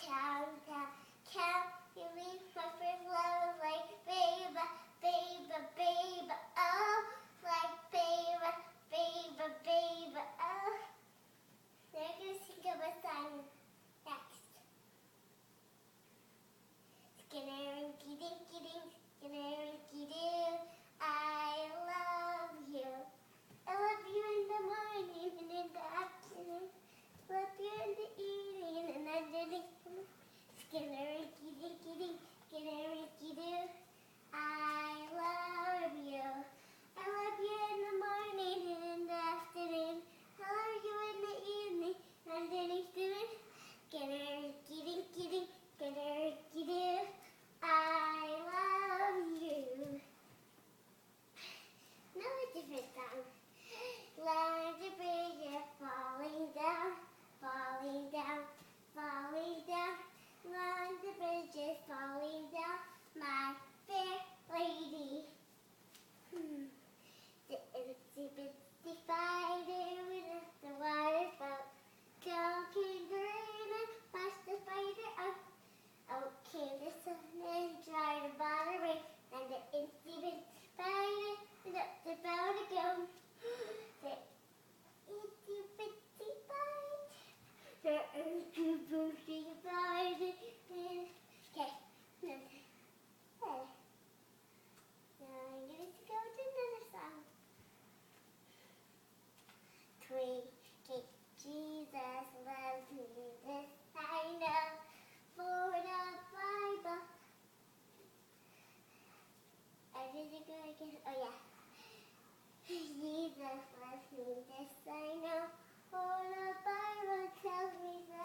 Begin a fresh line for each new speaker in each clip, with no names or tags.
Count, count, count. You leave my first love like baby, baby, baby. Oh, like baby, baby, baby. Oh. They're gonna sing of a song next. Skinner-inky dinky dink, skinner-inky doo. I love you. I love you in the morning and in the afternoon. Love you in the evening and underneath. Skinner-inky dinky dink, skinner-inky doo. I love you. I love you in the morning and in the afternoon. I love you in the evening and underneath the moon. Skinner-inky dinky dink, skinner-inky doo. I love you. Now a different song. Like a bridge is falling down, falling down, falling down. Like the bridge is falling down, my fair lady. The itsy bitsy spider with the water spout. Down came the rain and washed the spider out. Out came the sun and dried the bottom rain. And the itsy bitsy spider was up the bound to go. The itsy bitsy spider. The itsy bitsy spider. Okay. Now I'm going to go to another song. Tweet, Jesus loves me, this I know, for the Bible. I didn't go again. Oh yeah. Jesus loves me, this I know, for the Bible tells me so.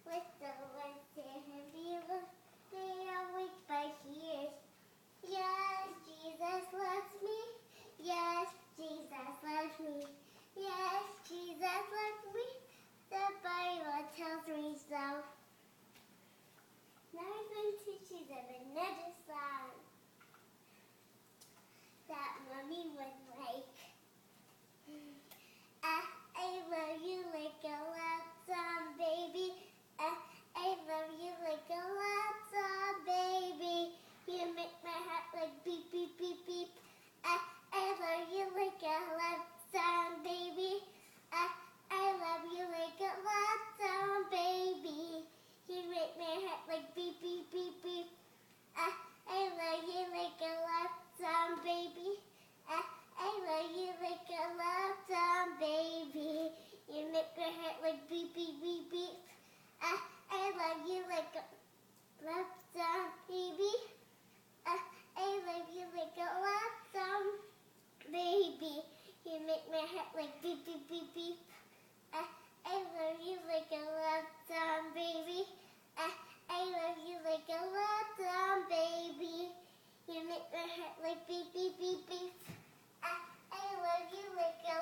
With the ones to him belong, they are weak by years. Yes, Jesus loves me. Yes, Jesus loves me. Yes, Jesus loves me. The Bible tells me so. Now I'm going to choose another song that Mommy would like. I love you like a love song, baby. I love you like a love song, baby. You make my heart like beep, beep, beep, beep. I love you like a love song, baby. I love you like a love song, baby. You make my heart like beep, beep, beep, beep. I love you like a love song, baby. I love you like a love song, baby. You make my heart like beep, beep, beep, beep. I love you like a love song, baby. I love you like a love song, baby. You make my heart like beep, beep, beep, beep. I love you like a love song, baby. I love you like a love song, baby. You make my heart like beep, beep, beep, beep. I love you like a